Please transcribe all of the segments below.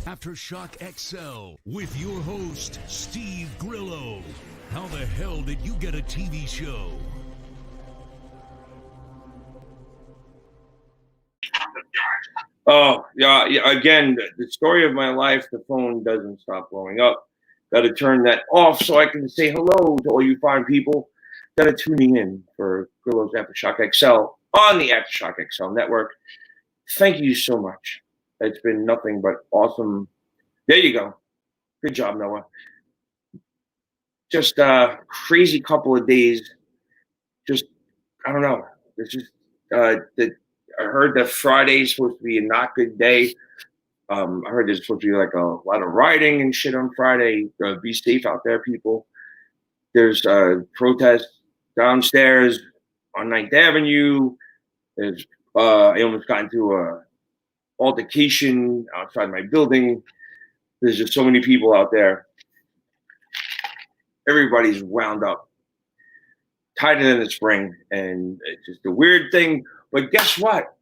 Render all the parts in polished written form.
Aftershock XL with your host, Steve Grillo. How the hell did you get a TV show? Oh, yeah. Again, the story of my life, the phone doesn't stop blowing up. Got to turn that off so I can say hello to all you fine people that are tuning in for Grillo's Aftershock XL on the Aftershock XL network. Thank you so much. It's been nothing but awesome. There you go. Good job, Noah. Just a crazy couple of days. Just, I don't know. It's just I heard that Friday's supposed to be a not good day. I heard there's supposed to be like a lot of rioting and shit on Friday. Be safe out there, people. There's protests downstairs on 9th Avenue. There's I almost got into a altercation outside my building. There's just so many people out there. Everybody's wound up, tighter than the spring, and it's just a weird thing. But guess what?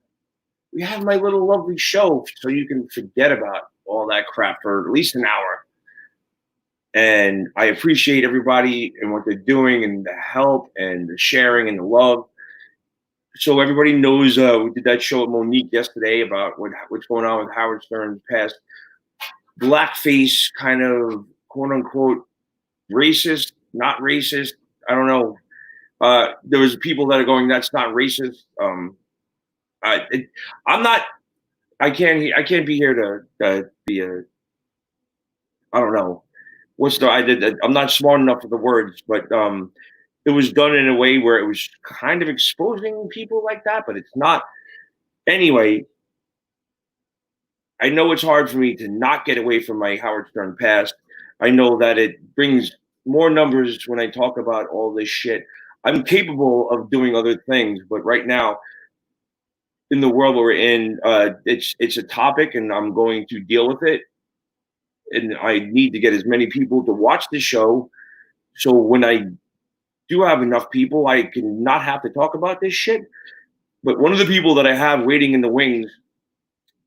We have my little lovely show, so you can forget about all that crap for at least an hour. And I appreciate everybody and what they're doing and the help and the sharing and the love. So everybody knows we did that show at Monique yesterday about what's going on with Howard Stern's past blackface kind of quote unquote racist, not racist. I don't know. There was people that are going, that's not racist. I'm not. I can't be here to be a. I don't know. I'm not smart enough for the words, but it was done in a way where it was kind of exposing people like that, but it's not. Anyway, I know it's hard for me to not get away from my Howard Stern past. I know that it brings more numbers when I talk about all this shit. I'm capable of doing other things, but right now, in the world we're in, it's a topic, and I'm going to deal with it. And I need to get as many people to watch the show, so when I do have enough people, I can not have to talk about this shit. But one of the people that I have waiting in the wings,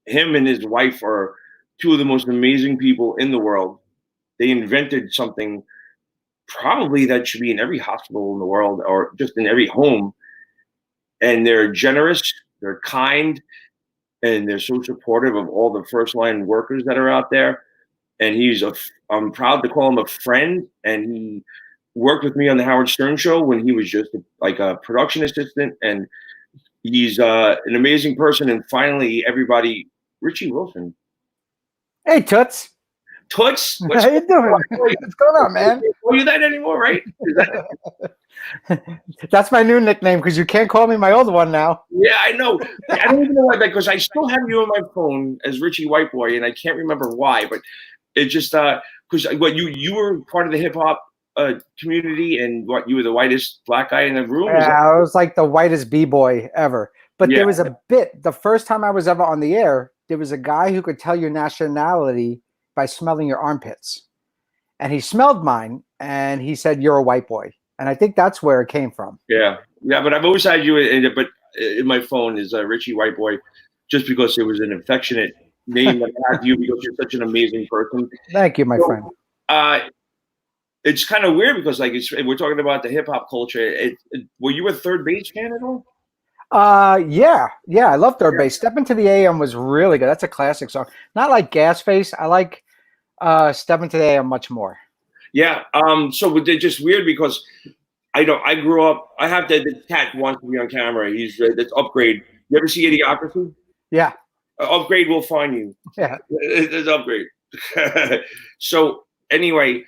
him and his wife are two of the most amazing people in the world. They invented something probably that should be in every hospital in the world or just in every home. And they're generous, they're kind, and they're so supportive of all the first line workers that are out there. And I'm proud to call him a friend. And he worked with me on the Howard Stern show when he was just like a production assistant. And he's an amazing person. And finally, everybody, Richie Wilson. Hey, Toots. Toots? How you doing? What's going on, man? Can't call you that anymore, right? That's my new nickname because you can't call me my old one now. Yeah, I know. I don't even know why, because I still have you on my phone as Richie White Boy, and I can't remember why, but it just because you were part of the hip hop community, and you were the whitest black guy in the room. Yeah, I was like the whitest b-boy ever. But there was a bit. The first time I was ever on the air, there was a guy who could tell your nationality by smelling your armpits, and he smelled mine, and he said, "You're a white boy." And I think that's where it came from. Yeah. But I've always had you in my phone is Richie White Boy, just because it was an affectionate name that I had you because you're such an amazing person. Thank you, my friend. It's kind of weird because we're talking about the hip hop culture. Were you a Third Base fan at all? Yeah, I love Third Base. Step Into the AM was really good. That's a classic song. Not like Gas Face. I like Step Into the AM much more. Yeah. So they're just weird because I grew up. I have the cat wants to be on camera. He's that's Upgrade. You ever see Idiocracy? Yeah. Upgrade will find you. Yeah. It's Upgrade. So anyway,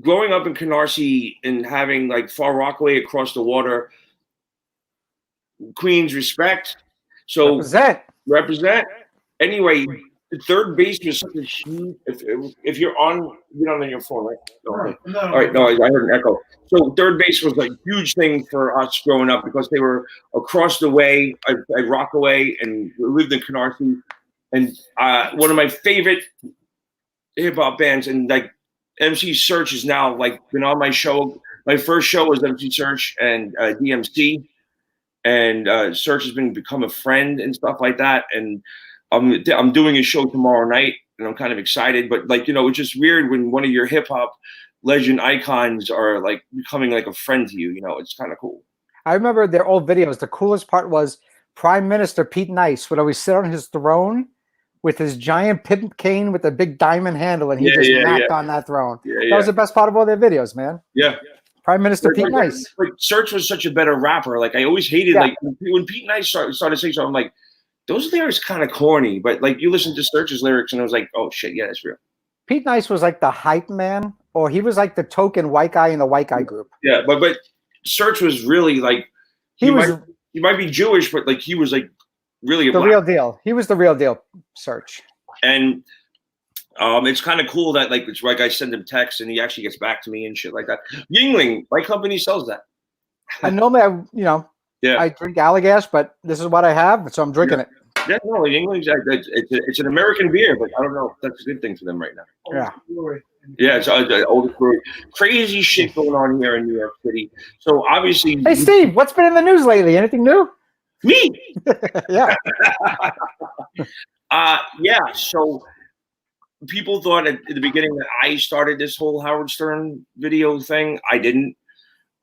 growing up in Canarsie and having like Far Rockaway across the water, Queens respect. So represent. Anyway. Third base was such a huge. If you're on your phone, right? No. All right. No, I heard an echo. So third base was a huge thing for us growing up because they were across the way at Rockaway, and we lived in Canarsie. And one of my favorite hip hop bands, and like MC Search is now like been on my show. My first show was MC Search and DMC, and Search has become a friend and stuff like that. And I'm doing a show tomorrow night, and I'm kind of excited. But like, it's just weird when one of your hip hop legend icons are like becoming like a friend to you. It's kind of cool. I remember their old videos. The coolest part was Prime Minister Pete Nice would always sit on his throne with his giant pimp cane with a big diamond handle, and he just knocked on that throne. That was the best part of all their videos, man. Yeah. Prime Minister Pete Nice. Like Search was such a better rapper. Like I always hated like when Pete Nice started saying something, I'm like, those lyrics kind of corny. But like you listen to Search's lyrics and I was like, oh shit, yeah, that's real. Pete Nice was like the hype man, or he was like the token white guy in the white guy group. Yeah, but Search was really like he might be Jewish, but like he was like really the real deal. He was the real deal, Search. And it's kind of cool that like it's like I send him texts and he actually gets back to me and shit like that. Yingling, my company sells that. And normally I drink Allagash, but this is what I have, so I'm drinking it. Yeah, no, Yingling's it's an American beer, but I don't know if that's a good thing for them right now. Yeah, it's the oldest brewery. Crazy shit going on here in New York City. So obviously, hey Steve, what's been in the news lately? Anything new? Me? Yeah. So people thought at the beginning that I started this whole Howard Stern video thing. I didn't.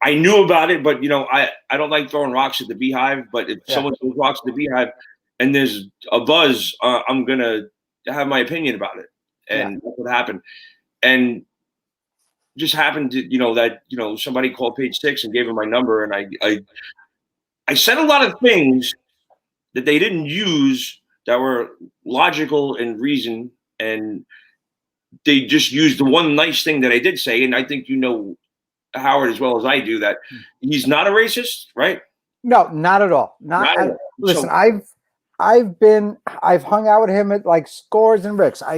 I knew about it, but I don't like throwing rocks at the Beehive. But if someone throws rocks at the Beehive and there's a buzz, I'm gonna have my opinion about it, and that's what happened. And just happened to that somebody called Page Six and gave him my number, and I said a lot of things that they didn't use that were logical and reason, and they just used the one nice thing that I did say. And I think Howard as well as I do that he's not a racist, right? No, not at all. Listen, I've hung out with him at like Scores and Rick's. I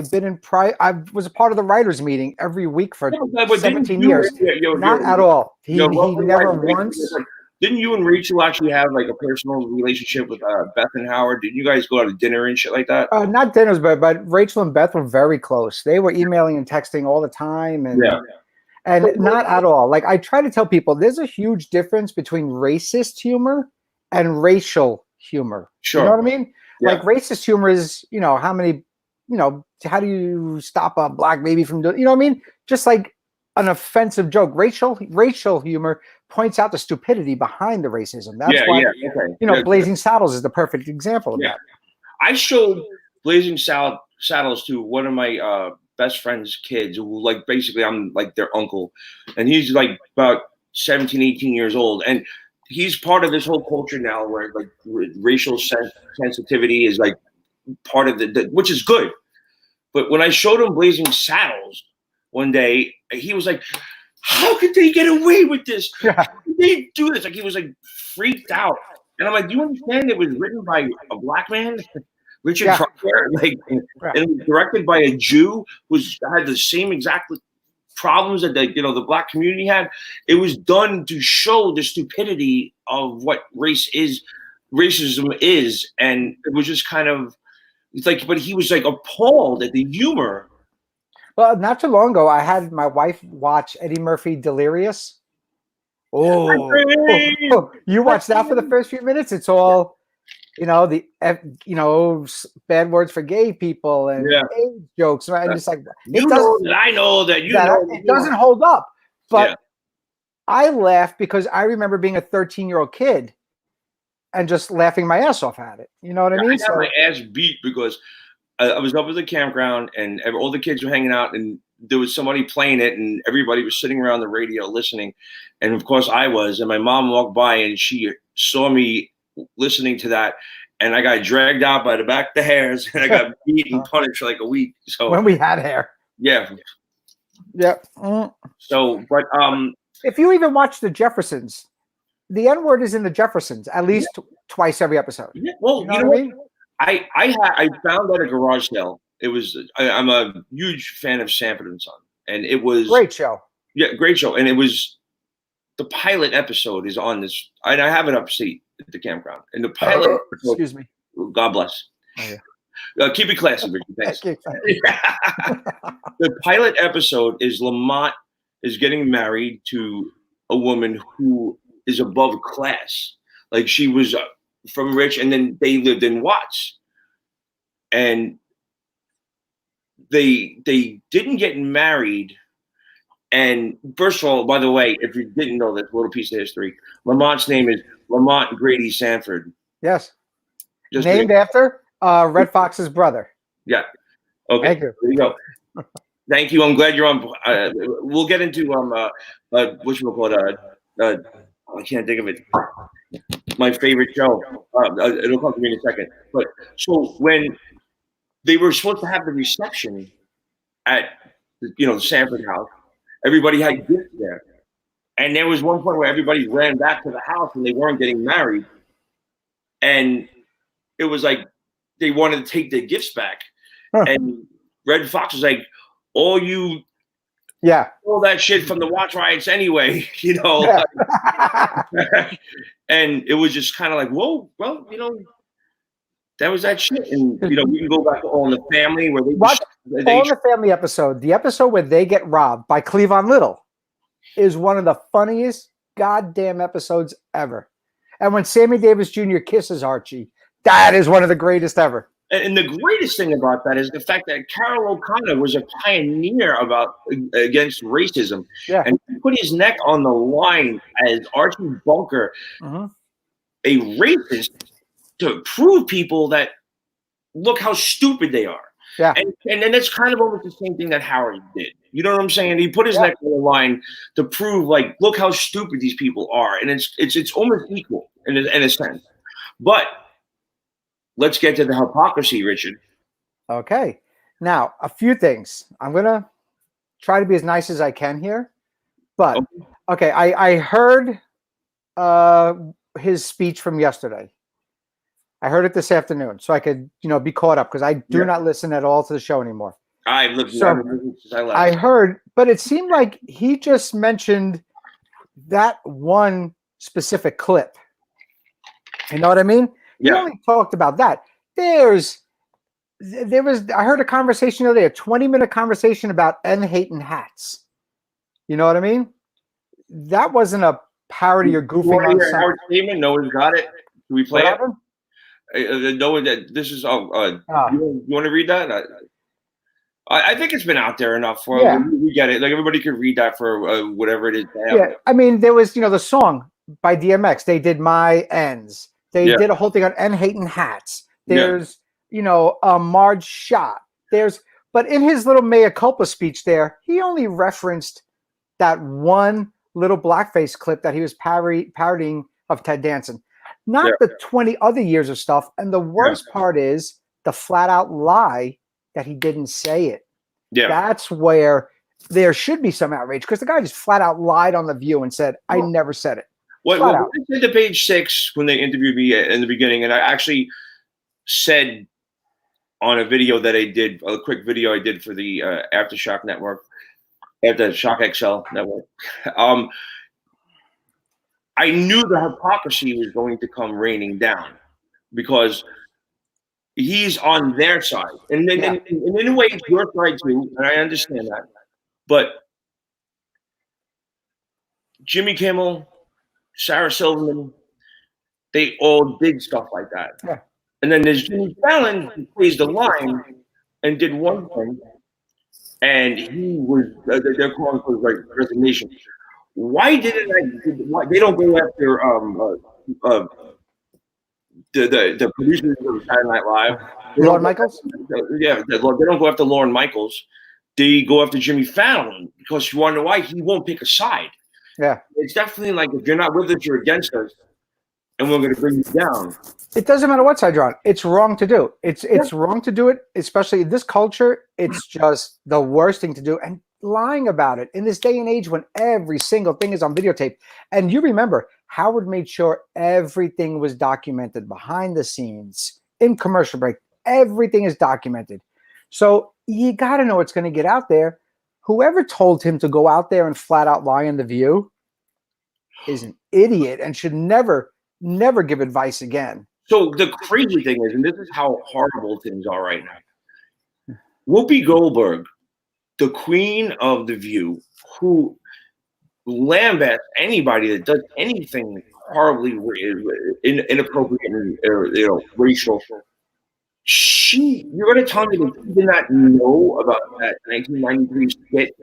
was a part of the writers meeting every week for 17 years. Not at all. He never once. Didn't you and Rachel actually have like a personal relationship with Beth and Howard? Didn't you guys go out to dinner and shit like that? Not dinners, but Rachel and Beth were very close. They were emailing and texting all the time, and not at all. Like I try to tell people, there's a huge difference between racist humor and racial humor. Sure. You know what I mean? Yeah. Like racist humor is, how do you stop a black baby from doing, you know what I mean? Just like an offensive joke. Racial humor points out the stupidity behind the racism. That's why, Blazing Saddles is the perfect example of that. I showed Blazing Saddles to one of my best friend's kids who like basically I'm like their uncle, and he's like about 17, 18 years old. And he's part of this whole culture now where like racial sensitivity is like part of the which is good. But when I showed him Blazing Saddles one day, he was like, how could they get away with this? How could they do this? Like he was like freaked out. And I'm like, do you understand it was written by a black man? Richard Pryor, and it was directed by a Jew who had the same exact problems that the black community had. It was done to show the stupidity of what racism is, and it was just kind of it's like. But he was like appalled at the humor. Well, not too long ago, I had my wife watch Eddie Murphy Delirious. Oh, you watched that for the first few minutes? It's all. Bad words for gay people and AIDS jokes, right? And it's like I know that it doesn't hold up. But I laughed because I remember being a 13-year-old kid and just laughing my ass off at it. You know what I mean? I got my ass beat because I was up at the campground and all the kids were hanging out and there was somebody playing it and everybody was sitting around the radio listening. And of course I was, and my mom walked by and she saw me listening to that, and I got dragged out by the back of the hairs, and I got beat and punished for like a week. So when we had hair, So, but if you even watch the Jeffersons, the N-word is in the Jeffersons at least twice every episode. Yeah. Well, you know what I mean? I found at a garage sale. It was I'm a huge fan of Sanford and Son, and it was great show. Yeah, great show, and it was the pilot episode is on this. I have it upstate at the campground, and the pilot. Excuse me. God bless. Oh, yeah. Keep it classy, Richie. Thanks. The pilot episode is Lamont is getting married to a woman who is above class. Like she was from rich, and then they lived in Watts. and they didn't get married. And first of all, by the way, if you didn't know this, a little piece of history, Lamont's name is Lamont Grady Sanford. Yes. Just named after Red Fox's brother. Yeah. Okay. Thank you. There you go. Thank you. I'm glad you're on. We'll get into what you call it. I can't think of it. My favorite show. It'll come to me in a second. But so when they were supposed to have the reception at the Sanford house, everybody had gifts there, and there was one point where everybody ran back to the house and they weren't getting married, and it was like they wanted to take their gifts back, and Red Fox was like, all that shit from the watch riots anyway, Yeah. and it was just kind of like, whoa, well, that was that shit. And we can go back to All in the Family where they Watch All in the Family episode. The episode where they get robbed by Cleavon Little is one of the funniest goddamn episodes ever. And when Sammy Davis Jr. kisses Archie, that is one of the greatest ever. And the greatest thing about that is the fact that Carroll O'Connor was a pioneer against racism. Yeah. And he put his neck on the line as Archie Bunker, a racist, to prove people that look how stupid they are. Yeah. And then that's kind of almost the same thing that Howard did. You know what I'm saying? He put his neck on the line to prove, like, look how stupid these people are. And it's almost equal in a sense. But let's get to the hypocrisy, Richard. Okay. Now, a few things. I'm going to try to be as nice as I can here. But, okay, I heard his speech from yesterday. I heard it this afternoon, so I could, be caught up, because I do not listen at all to the show anymore. I heard, but it seemed like he just mentioned that one specific clip. You know what I mean? He only talked about that. I heard a conversation the other day, a 20-minute conversation about hating hats. You know what I mean? That wasn't a parody or goofing on something. Howard statement? No one's got it. Can we play it? No one. This is. You want to read that? I think it's been out there enough for. Yeah. We get it. Like, everybody could read that for whatever it is. Yeah, I mean, there was the song by DMX. They did My Ends. They did a whole thing on hating hats. There's Marge Shot. But in his little mea culpa speech there, he only referenced that one little blackface clip that he was parodying of Ted Danson. Not the 20 other years of stuff. And the worst part is the flat out lie that he didn't say it. Yeah. That's where there should be some outrage, because the guy just flat out lied on The View and said, I never said it. I said to Page 6 when they interviewed me in the beginning, and I actually said on a video that I did, a quick video I did for the Aftershock Network, Aftershock XL Network, I knew the hypocrisy was going to come raining down, because he's on their side. And then in a way, it's your side too, and I understand that. But Jimmy Kimmel, Sarah Silverman, they all did stuff like that. Yeah. And then there's Jimmy Fallon, who plays the line and did one thing, and he was, they're calling for his resignation. Why why they don't go after the producers of Saturday Night Live? Lorne Michaels? Yeah, they don't go after Lorne Michaels. They go after Jimmy Fallon, because you want to know why? He won't pick a side. Yeah. It's definitely like, if you're not with us, you're against us, and we're going to bring you down. It doesn't matter what side you're on. It's wrong to do. It's wrong to do it, especially in this culture. It's just the worst thing to do. And lying about it in this day and age when every single thing is on videotape. And you remember, Howard made sure everything was documented behind the scenes, in commercial break. Everything is documented. So you got to know what's going to get out there. Whoever told him to go out there and flat out lie on The View is an idiot and should never give advice again. So the crazy thing is, and this is how horrible things are right now, Whoopi Goldberg, the queen of The View, who lambasts anybody that does anything horribly inappropriate or racial, You're going to tell me that she did not know about that 1993 skit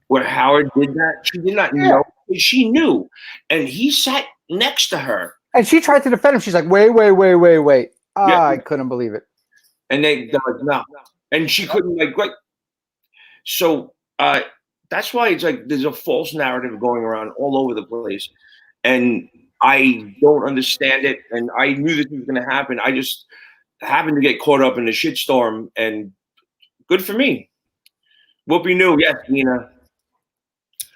where Howard did that? She did not know. She knew. And he sat next to her. And she tried to defend him. She's like, wait. I couldn't believe it. And they're like, no. And she couldn't, like. So that's why it's like there's a false narrative going around all over the place. And I don't understand it. And I knew this was going to happen. I just happened to get caught up in the shitstorm. And good for me. Whoopi knew. Yes, Dina.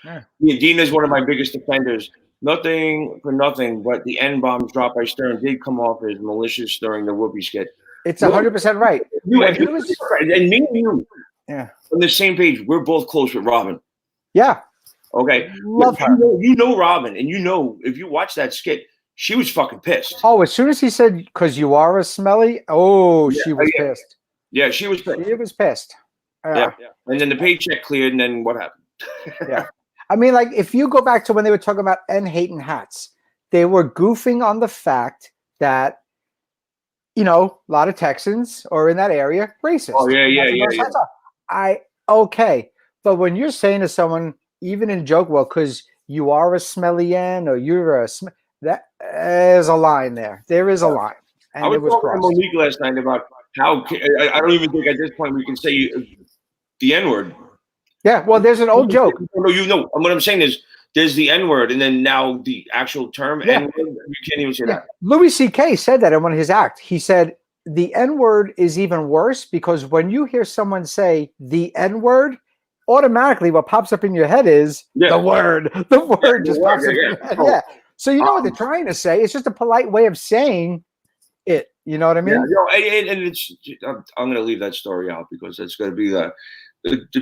Yeah. Dina's one of my biggest defenders. Nothing for nothing, but the N-bombs dropped by Stern did come off as malicious during the Whoopi skit. It's 100% right. And me and you, on the same page. We're both close with Robin. Yeah. Okay. Love her. You know Robin, and you know if you watch that skit, she was fucking pissed. Oh, as soon as he said, "Because you are a smelly," she was pissed. Yeah, she was pissed. She was pissed. Yeah. And then the paycheck cleared, and then what happened? Yeah. I mean, like, if you go back to when they were talking about N-hating hats, they were goofing on the fact that, a lot of Texans are in that area racist. Oh, yeah. Okay. But when you're saying to someone, even in joke, well, because you are a smelly N or you're a there's a line there. There is a line. And I was talking to Monique last night about how I don't even think at this point we can say the N-word. Yeah, well, there's an old joke. No, what I'm saying is there's the N-word, and then now the actual term N-word. You can't even say that. Louis C.K. said that in one of his acts. He said the N-word is even worse because when you hear someone say the N-word, automatically what pops up in your head is the word. The word just pops up in your head. Yeah. So you know what they're trying to say. It's just a polite way of saying it. You know what I mean? Yeah, and it's. I'm going to leave that story out because it's going to be the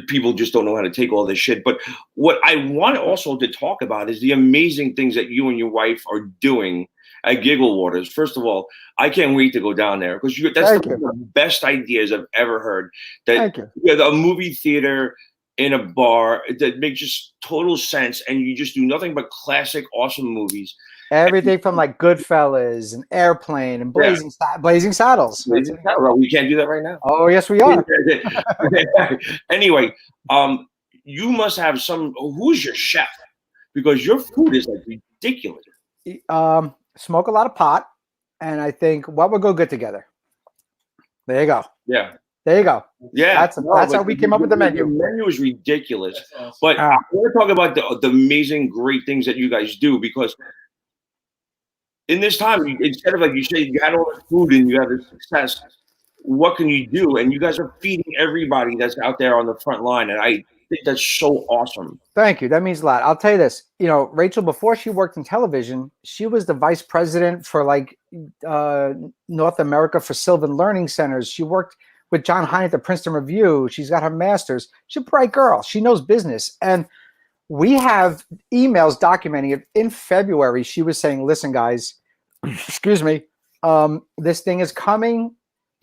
people just don't know how to take all this shit. But what I want also to talk about is the amazing things that you and your wife are doing at Giggle Waters. First of all, I can't wait to go down there because that's the best ideas I've ever heard. That a movie theater in a bar that makes just total sense, and you just do nothing but classic, awesome movies. Everything from like Goodfellas and Airplane and Blazing Saddles. Well, we can't do that right now. Oh, yes, we are. Anyway, you must have who's your chef? Because your food is like ridiculous. Smoke a lot of pot, and I think what would go good together. There you go. Yeah. There you go. Yeah. That's how we came up with the menu. The menu is ridiculous. But I want to talk about the amazing, great things that you guys do because in this time, instead of like you say, you had all this food and you have this success, what can you do? And you guys are feeding everybody that's out there on the front line. And I think that's so awesome. Thank you. That means a lot. I'll tell you this. Rachel, before she worked in television, she was the vice president for like North America for Sylvan Learning Centers. She worked with John Hine at the Princeton Review. She's got her master's. She's a bright girl. She knows business. And we have emails documenting it. In February, she was saying, listen, guys, excuse me, this thing is coming.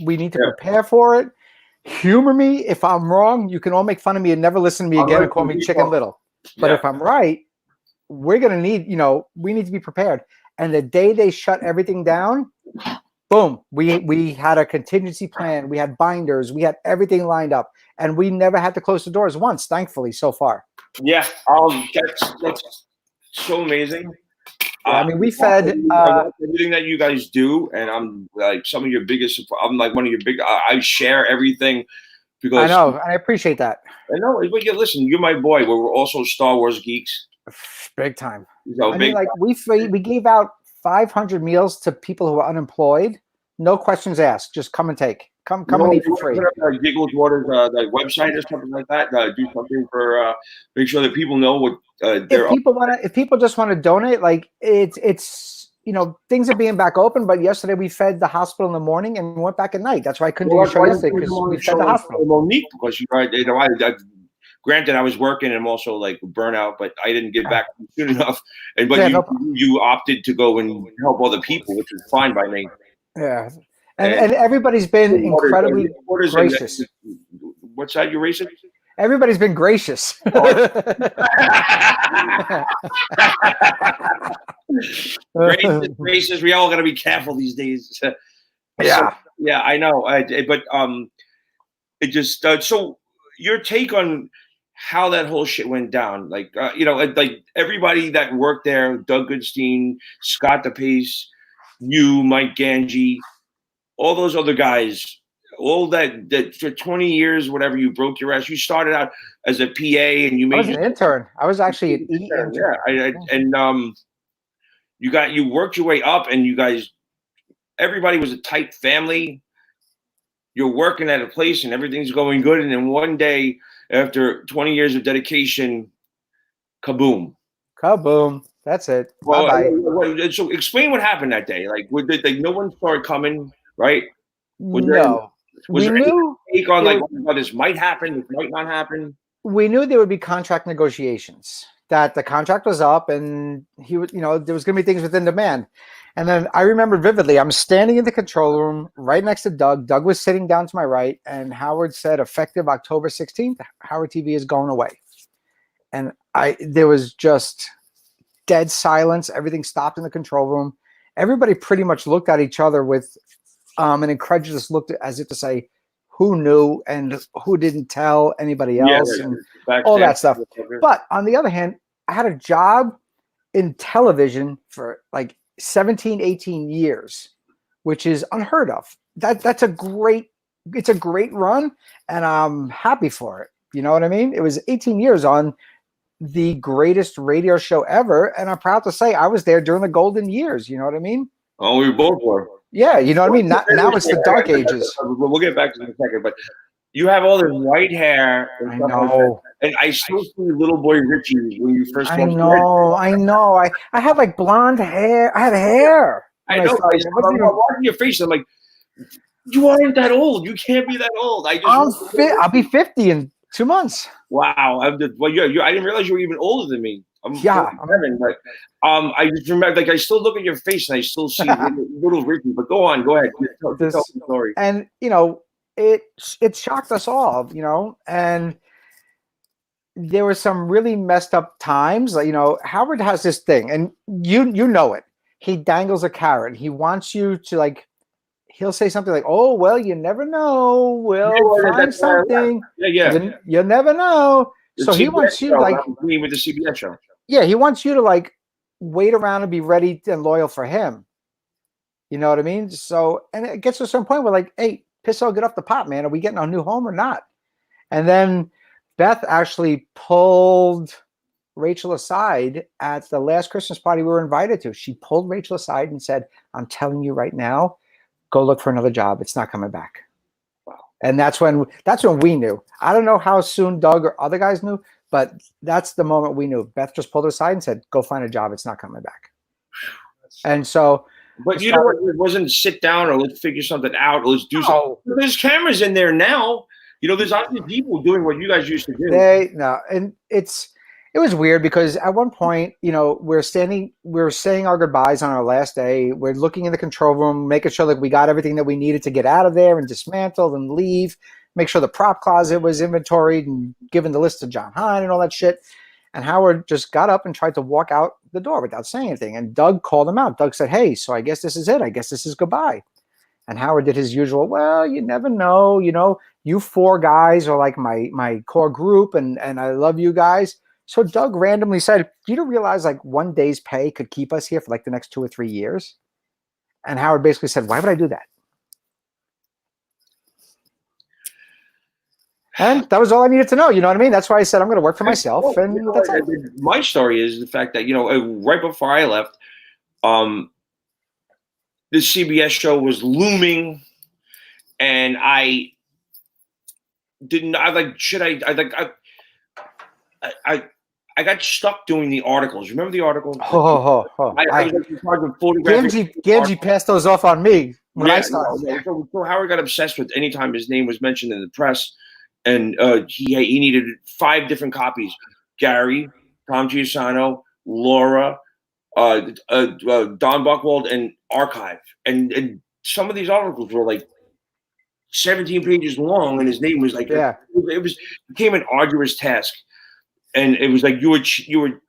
We need to prepare for it. Humor me. If I'm wrong, you can all make fun of me and never listen to me again and call me Chicken Little. But if I'm right, we're going to need, we need to be prepared. And the day they shut everything down, boom, we had a contingency plan. We had binders. We had everything lined up. And we never had to close the doors once, thankfully, so far. Yeah, that's so amazing. I mean, we fed everything that you guys do, and I'm like some of your biggest. I'm like one of your big. I share everything because I know. I appreciate that. I know. But listen, you're my boy. We're also Star Wars geeks. Big time. So I mean, like we gave out 500 meals to people who are unemployed. No questions asked. Just come and take. Come and eat for free. Giggle Waters, the website or something like that. Do something for make sure that people know what if people just want to donate, like it's things are being back open. But yesterday we fed the hospital in the morning and went back at night. That's why I couldn't do the show yesterday because we fed the hospital. Monique, because granted, I was working and I'm also like burnout, but I didn't get back soon enough. You opted to go and help other people, which is fine by me. Yeah. And everybody's been incredibly gracious. What's that? You're racist? Everybody's been gracious. Racist. We all got to be careful these days. Yeah. Yeah, I know. But it just so your take on how that whole shit went down, like like everybody that worked there, Doug Goodstein, Scott DePace, you, Mike Ganji, all those other guys, all that for 20 years, whatever, you broke your ass. You started out as a PA, and you I made was an intern. I was actually an intern. yeah, and you worked your way up, and you guys, everybody was a tight family. You're working at a place, and everything's going good, and then one day, after 20 years of dedication, kaboom. Kaboom. That's it. Well, Bye-bye. so explain what happened that day. Like, no one saw it coming, right? Was there No. was We there any knew take on like, it oh, this might happen, this might not happen? we knew there would be contract negotiations, that the contract was up and he was, there was going to be things within demand. And then I remember vividly, I'm standing in the control room right next to Doug. Doug was sitting down to my right, and Howard said, effective October 16th, Howard TV is going away. And there was just dead silence. Everything stopped in the control room. Everybody pretty much looked at each other with an incredulous look, as if to say, who knew and who didn't tell anybody else, and all that stuff. But on the other hand, I had a job in television for like 17, 18 years, which is unheard of. It's a great run, and I'm happy for it. You know what I mean? It was 18 years on the greatest radio show ever, and I'm proud to say I was there during the golden years. You know what I mean? Oh, we both were. Yeah, you know what I mean? Now it's the dark ages. We'll get back to that in a second, but you have all this white hair and I stuff like know. that. And I still see little boy Richie when you first I know. I have like blonde hair. I had hair. I know. I'm watching your face. I'm like, you aren't that old. You can't be that old. I'll be 50 in 2 months. Wow. I didn't realize you were even older than me. I'm 47, but I just remember, like, I still look at your face and I still see little Richie. But go ahead. Tell the story. And it shocked us all, and there were some really messed up times. Like, Howard has this thing, and you know it. He dangles a carrot. He wants you to, like, he'll say something like, "Oh, well, you never know. We'll find something. Yeah. You never know." So he wants you like me with the CBS show. Yeah, he wants you to like wait around and be ready and loyal for him. You know what I mean? So, and it gets to a certain point where, like, hey, piss all, get off the pot, man. Are we getting a new home or not? And then Beth actually pulled Rachel aside at the last Christmas party we were invited to. She pulled Rachel aside and said, "I'm telling you right now, go look for another job. It's not coming back." Wow. And that's when we knew. I don't know how soon Doug or other guys knew, but that's the moment we knew. Beth just pulled her aside and said, "Go find a job. It's not coming back." And so, but you know what? It wasn't sit down or let's figure something out. Or let's do something. There's cameras in there now. There's obviously people doing what you guys used to do. And it was weird because at one point, we're saying our goodbyes on our last day. We're looking in the control room, making sure that we got everything that we needed to get out of there and dismantled and leave. Make sure the prop closet was inventoried and given the list to John Hine and all that shit. And Howard just got up and tried to walk out the door without saying anything. And Doug called him out. Doug said, "Hey, so I guess this is it. I guess this is goodbye." And Howard did his usual, "Well, you never know. You four guys are like my core group, and I love you guys." So Doug randomly said, "You don't realize like one day's pay could keep us here for like the next 2 or 3 years?" And Howard basically said, "Why would I do that?" And that was all I needed to know. You know what I mean? That's why I said I'm going to work for myself. And that's all. My story is the fact that, right before I left, the CBS show was looming, and I got stuck doing the articles. Remember the articles? I was in charge of photographing. Ganji passed those off on me when I started. So Howard got obsessed with any time his name was mentioned in the press, and he needed 5 different copies. Gary, Tom Giussano, Laura, Don Buchwald, and Archive. And some of these articles were like 17 pages long, and his name was like, it became an arduous task. And it was like you were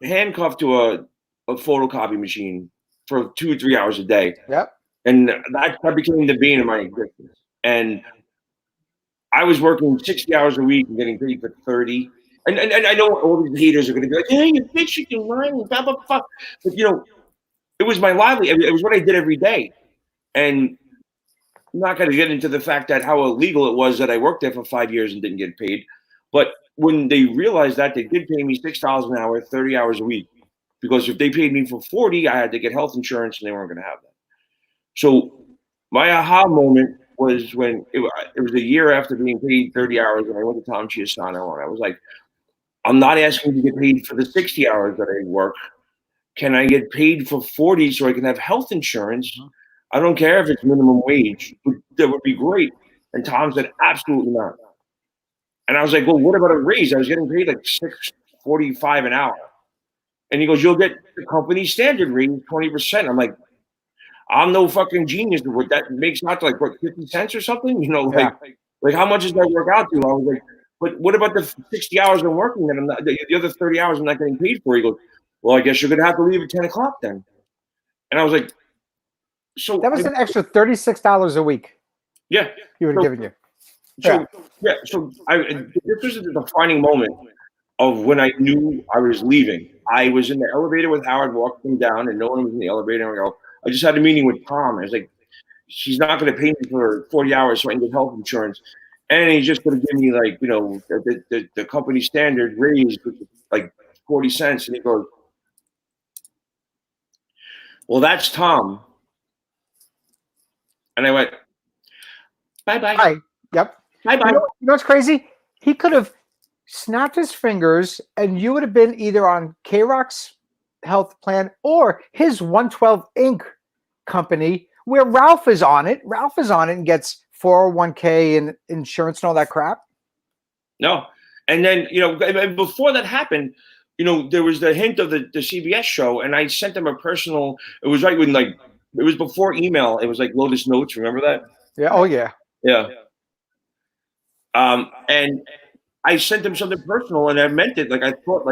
handcuffed to a photocopy machine for 2 or 3 hours a day. Yep. And that became the bane of my existence. And I was working 60 hours a week and getting paid for 30. And I know all these haters are going to be like, hey, you bitch, you can lie, blah, blah, blah. But, it was my livelihood. It was what I did every day. And I'm not going to get into the fact that how illegal it was that I worked there for 5 years and didn't get paid. But when they realized that, they did pay me $6 an hour, 30 hours a week. Because if they paid me for 40, I had to get health insurance, and they weren't going to have that. So my aha moment was when it was a year after being paid 30 hours, and I went to Tom Chiasano, and I was like, I'm not asking to get paid for the 60 hours that I work. Can I get paid for 40 so I can have health insurance? I don't care if it's minimum wage. That would be great. And Tom said, absolutely not. And I was like, well, what about a raise? I was getting paid like $6.45 an hour. And he goes, you'll get the company standard raise, 20%. I'm like, I'm no fucking genius. That makes not like what, 50 cents or something? Like how much does that work out to? I was like, but what about the 60 hours I'm working that I'm not, the other 30 hours I'm not getting paid for? He goes, well, I guess you're gonna have to leave at 10 o'clock then. And I was like, so that was an extra $36 a week. Yeah, he would have given you. So this was the defining moment of when I knew I was leaving. I was in the elevator with Howard, walking down, and no one was in the elevator. And I just had a meeting with Tom. I was like, she's not going to pay me for 40 hours so I can get health insurance. And he's just going to give me like, the company standard raise, like 40 cents. And he goes, well, that's Tom. And I went, bye-bye. Bye. Yep. Bye-bye. You know what's crazy? He could have snapped his fingers and you would have been either on K-Rock's health plan or his 112 Inc. company where Ralph is on it. Ralph is on it and gets 401k and insurance and all that crap. No. And then, before that happened, there was the hint of the CBS show, and I sent them a personal, it was right when, it was before email. It was like Lotus Notes. Remember that? Yeah. Oh, yeah. Yeah. And I sent him something personal, and I meant it. Like, I thought,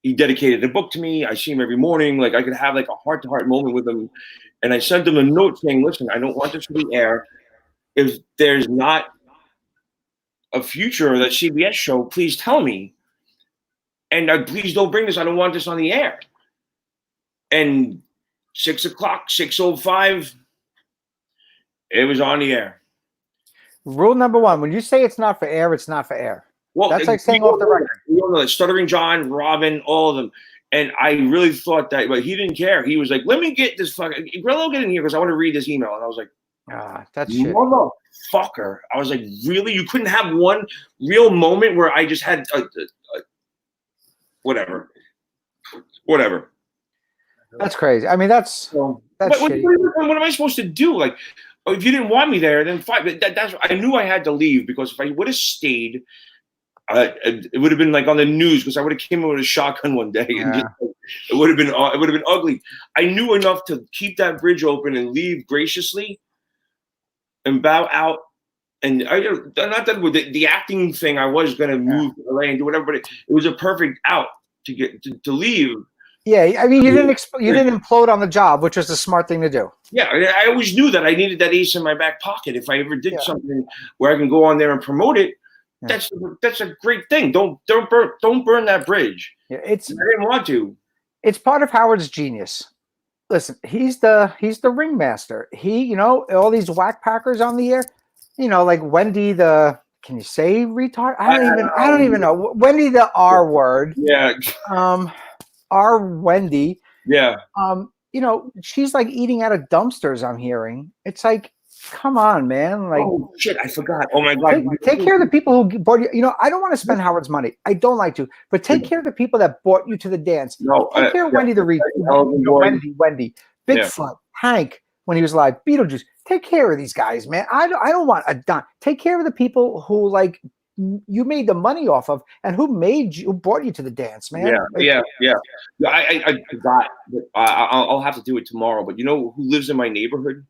he dedicated the book to me. I see him every morning. Like, I could have, like, a heart-to-heart moment with him. And I sent him a note saying, listen, I don't want this to be air. If there's not a future of that CBS show, please tell me. And please don't bring this. I don't want this on the air. And 6 o'clock, 6:05, it was on the air. Rule number one, when you say it's not for air, it's not for air. Well, that's like saying off the record. We all know that. Stuttering John, Robin, all of them. And I really thought that, but he didn't care. He was like, let me get this fucking Grillo, get in here because I want to read this email. And I was like, that's shit. Motherfucker. I was like, really? You couldn't have one real moment where I just had whatever. That's crazy. I mean, that's what shitty. What am I supposed to do? Like, if you didn't want me there, then fine. That's I knew I had to leave because if I would have stayed, it would have been like on the news because I would have came in with a shotgun one day and just, it would have been ugly. I knew enough to keep that bridge open and leave graciously and bow out. And not that with the acting thing, I was going to move to LA and do whatever, but it was a perfect out to get to leave. Yeah, I mean, you didn't implode on the job, which was the smart thing to do. Yeah, I always knew that I needed that ace in my back pocket. If I ever did something where I can go on there and promote it, that's a great thing. Don't burn that bridge. Yeah, I didn't want to. It's part of Howard's genius. Listen, he's the ringmaster. He, all these whack packers on the air, like Wendy the. Can you say retard? I don't even know. Wendy the R word. Yeah. Our Wendy. Yeah. She's like eating out of dumpsters, I'm hearing. It's like, come on, man. Like, oh shit, I forgot. Oh my God. Take care of the people who bought you. I don't want to spend Howard's money. I don't like to, but take care of the people that bought you to the dance. No, take care of Wendy the Wendy, Bigfoot, Hank when he was alive, Beetlejuice. Take care of these guys, man. I don't want a dime. Take care of the people who like you made the money off of and who brought you to the dance, man. Yeah. I forgot. I'll have to do it tomorrow. But you know who lives in my neighborhood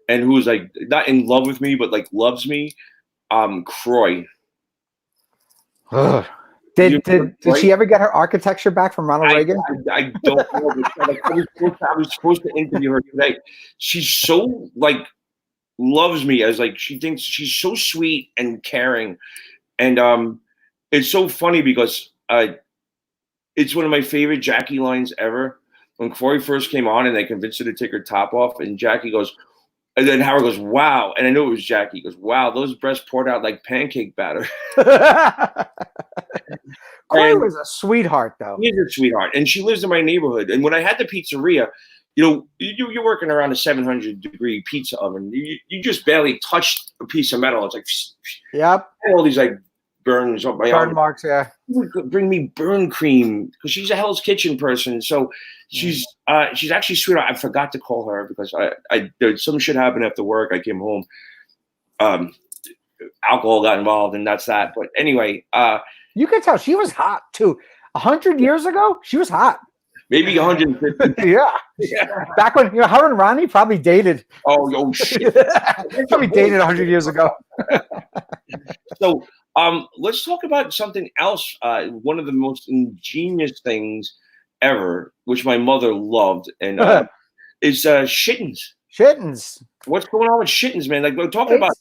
and who's like not in love with me, but like loves me? Croy. Did she ever get her architecture back from Ronald Reagan? I don't know. But like, I was supposed to interview her today. She's so like loves me as like she thinks she's so sweet and caring, and it's so funny because it's one of my favorite Jackie lines ever. When Corey first came on and they convinced her to take her top off, and Jackie goes, and then Howard goes, "Wow!" And I knew it was Jackie. He goes, "Wow, those breasts poured out like pancake batter." Corey was a sweetheart, though. She's a sweetheart, and she lives in my neighborhood. And when I had the pizzeria, you know, you're working around a 700-degree pizza oven. You just barely touched a piece of metal. It's like, yep, all these like burns on my burn marks. Yeah, bring me burn cream because she's a Hell's Kitchen person. So she's actually sweet. I forgot to call her because there some shit happened after work. I came home. Alcohol got involved, and that's that. But anyway, you could tell she was hot too. 100 years ago, she was hot. Maybe 150. Yeah. Back when her and Ronnie probably dated. Oh shit! Probably dated 100 years ago. So let's talk about something else. One of the most ingenious things ever, which my mother loved, and is shittens. Shittens. What's going on with shittens, man? Like we're talking about.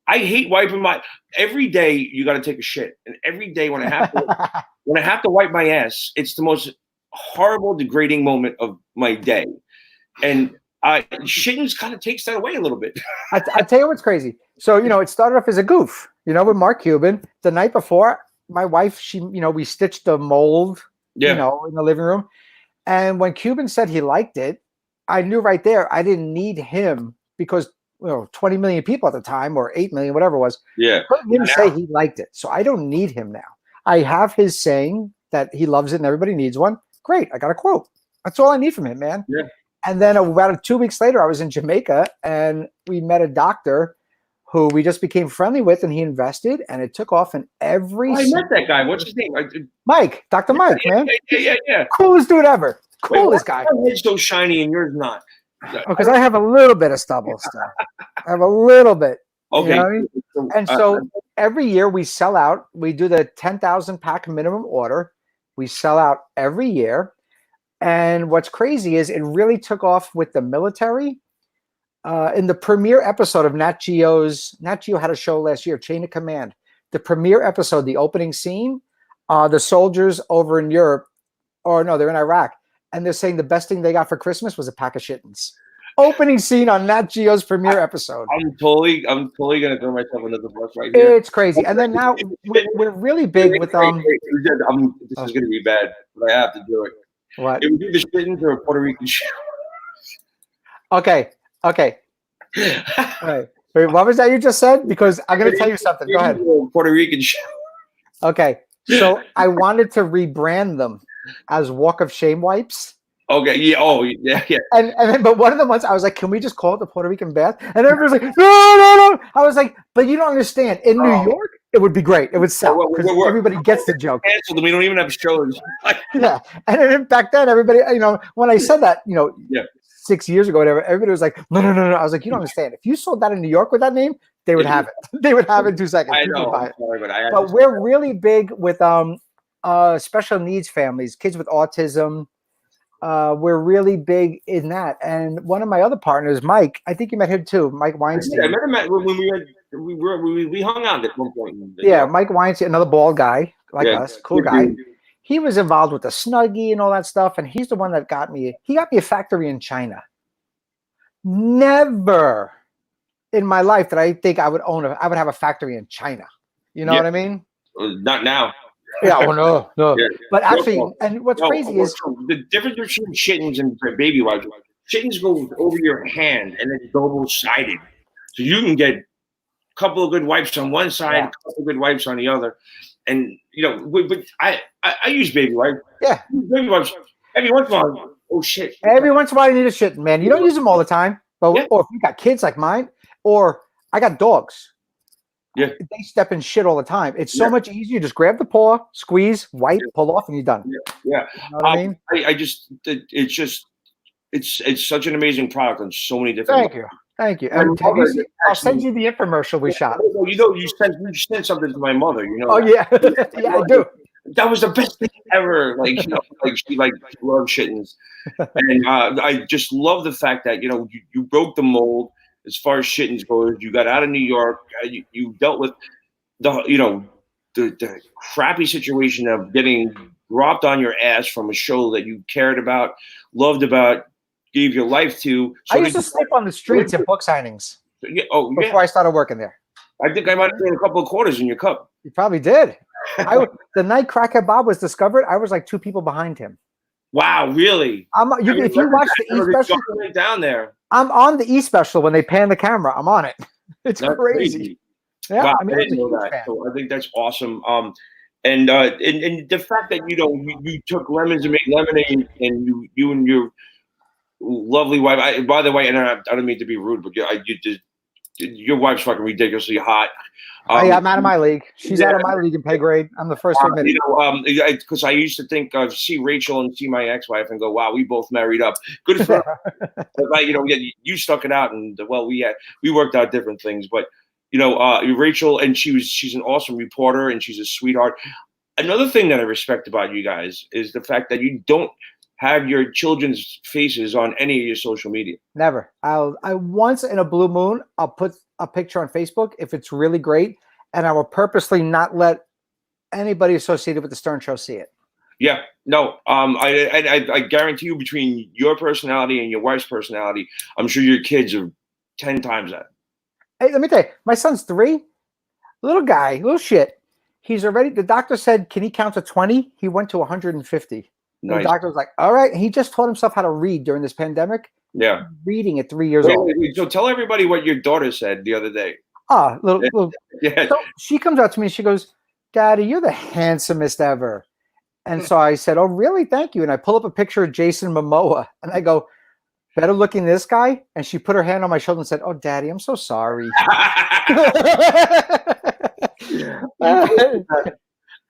I hate wiping my. Every day you got to take a shit, and every day when I have to wipe my ass, it's the most horrible, degrading moment of my day, and shittens kind of takes that away a little bit. I tell you what's crazy. So it started off as a goof, with Mark Cuban. The night before, my wife, we stitched the mold, in the living room, and when Cuban said he liked it, I knew right there I didn't need him because 20 million people at the time, or 8 million, whatever it was. Yeah. Couldn't even say he liked it. So I don't need him now. I have his saying that he loves it and everybody needs one. Great. I got a quote. That's all I need from him, man. Yeah. And then about 2 weeks later, I was in Jamaica and we met a doctor who we just became friendly with, and he invested, and it took off in every. I met that guy. What's his name? Mike, Dr. Mike, man. Yeah. Coolest dude ever. Coolest guy. Why is so shiny and yours not? Because I have a little bit of stubble still. I have a little bit. Okay. You know what I mean? And so every year we sell out. We do the 10,000 pack minimum order. We sell out every year. And what's crazy is it really took off with the military. In the premiere episode of Nat Geo had a show last year, Chain of Command. The premiere episode, the opening scene, the soldiers over in Europe, or no, they're in Iraq, and they're saying the best thing they got for Christmas was a pack of shittens. Opening scene on Nat Geo's premiere episode. I'm totally gonna throw myself under the bus right here. It's crazy. And then now we're really big with this is gonna be bad, but I have to do it. What? It would be the shittens or a Puerto Rican show. Okay. All right. Wait, what was that you just said? Because I'm gonna tell you something. Go ahead. Puerto Rican show. Okay. So I wanted to rebrand them as Walk of Shame wipes. Okay. Yeah. Oh, yeah. And then, but one of the ones I was like, "Can we just call it the Puerto Rican bath?" And everybody's like, "No." I was like, "But you don't understand. In New York, it would be great. It would sell because everybody gets the joke." Canceled, and we don't even have shows. Yeah. And then back then, everybody, when I said that, 6 years ago, whatever, everybody was like, "No." I was like, "You don't understand. If you sold that in New York with that name, they would have it. They would have it in 2 seconds." I know. Sorry, but we're really big with special needs families, kids with autism. We're really big in that. And one of my other partners, Mike, I think you met him too, Mike Weinstein. I met him when we hung out at one point. Yeah, Mike Weinstein, another bald guy like us, cool guy. He was involved with the Snuggie and all that stuff, and he's the one that got me. He got me a factory in China. Never in my life did I think I would have a factory in China. You know what I mean? Not now. Yeah, no. Yeah. But actually, and what's crazy is the difference between shittens and baby wipes. Chittens go over your hand and then double-sided, so you can get a couple of good wipes on one side, a couple of good wipes on the other. And but I use baby wipes. Yeah, baby wipes every once in a while. Oh shit! Every once in a while, you need a shit, man. You don't use them all the time, but or if you got kids like mine, or I got dogs. Yeah, they step in shit all the time. It's so much easier. Just grab the paw, squeeze, wipe, pull off, and you're done. Yeah. You know what I mean? It's such an amazing product on so many different. Thank you. And I'll send you the infomercial we shot. You sent something to my mother. Oh yeah, yeah, I do. That was the best thing ever. Like, she loved shittings. And I just love the fact that, you broke the mold as far as shittings goes. You got out of New York. You dealt with the crappy situation of getting dropped on your ass from a show that you cared about, loved about, gave your life to. So I used to sleep on the streets at book signings. Before I started working there. I think I might have thrown a couple of quarters in your cup. You probably did. The night Crackhead Bob was discovered, I was like 2 people behind him. Wow, really? If you watch the E special down there, I'm on the E special when they pan the camera. I'm on it. It's crazy. Yeah, wow, I didn't know that. So I think that's awesome. And the fact that you took lemons and made lemonade, and you and your lovely wife. By the way, and I don't mean to be rude, but your wife's fucking ridiculously hot. I'm out of my league. She's out of my league in pay grade. I'm the first to admit it. Because I used to think see Rachel and see my ex-wife and go, wow, we both married up. Good for her. But you stuck it out, and we worked out different things. But Rachel, and she's an awesome reporter, and she's a sweetheart. Another thing that I respect about you guys is the fact that you don't have your children's faces on any of your social media. Never. I once in a blue moon, I'll put a picture on Facebook if it's really great, and I will purposely not let anybody associated with the Stern Show see it. Yeah, no. I guarantee you, between your personality and your wife's personality, I'm sure your kids are 10 times that. Hey, let me tell you, my son's 3, little guy, little shit. He's already. The doctor said, "Can he count to 20?" He went to 150. Nice. The doctor was like, "All right." He just taught himself how to read during this pandemic. Yeah, reading at 3 years old. So tell everybody what your daughter said the other day. Little. Yeah. So she comes up to me and she goes, "Daddy, you're the handsomest ever." And so I said, "Oh, really? Thank you." And I pull up a picture of Jason Momoa, and I go, "Better looking than this guy?" And she put her hand on my shoulder and said, "Oh, Daddy, I'm so sorry."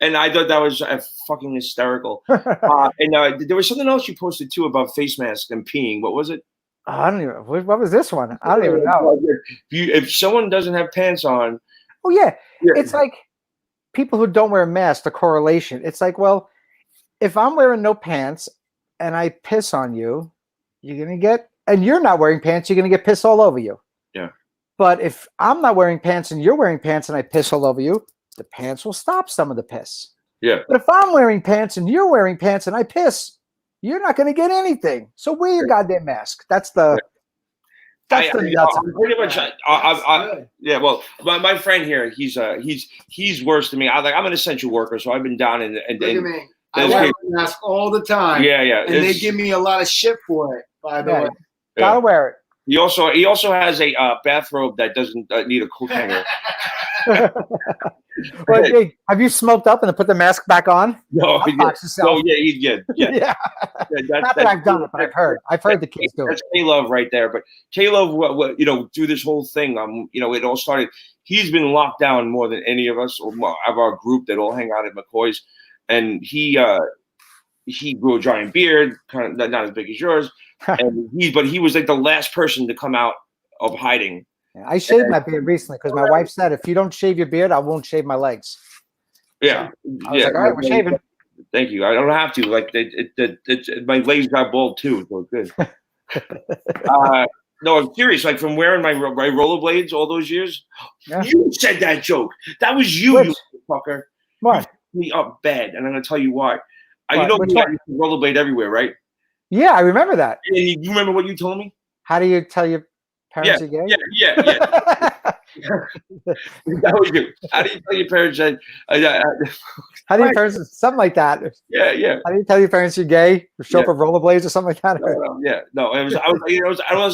And I thought that was fucking hysterical. And there was something else you posted too about face masks and peeing. What was it? I don't even. What was this one? I don't even know. If someone doesn't have pants on, it's like people who don't wear masks. The correlation. It's like, well, if I'm wearing no pants and I piss on you, you're gonna get, and you're not wearing pants, you're gonna get piss all over you. Yeah. But if I'm not wearing pants and you're wearing pants and I piss all over you, the pants will stop some of the piss. Yeah. But if I'm wearing pants and you're wearing pants and I piss, you're not going to get anything. So wear your goddamn mask. That's the nuts. Pretty much. Well, my friend here, he's worse than me. I'm an essential worker, so I've been down in. Look at me. I wear a mask all the time. Yeah. And they give me a lot of shit for it. By the way, gotta wear it. He also has a bathrobe that doesn't need a coat hanger. Well, hey, have you smoked up and then put the mask back on? No. Yeah. Not that I've done it, but I've heard the kids do it. That's K-Love right there. But K-Love, through this whole thing, it all started. He's been locked down more than any of us of our group that all hang out at McCoy's, and he grew a giant beard, kind of not as big as yours, but he was like the last person to come out of hiding. I shaved my beard recently because my wife said, if you don't shave your beard, I won't shave my legs. Yeah. So I was like, all right, we're shaving. Thank you. I don't have to. Like, my legs got bald too, so it's good. No, I'm serious. Like, from wearing my rollerblades all those years, you said that joke. That was you, you fucker. What? Me up bad, and I'm going to tell you why. You know, you rollerblade everywhere, right? Yeah, I remember that. And you remember what you told me? How do you tell your parents you're gay? Yeah. That was you. How do you tell your parents that? How do your parents, something like that? Yeah. How do you tell your parents you're gay? Or show up with rollerblades or something like that? No. I was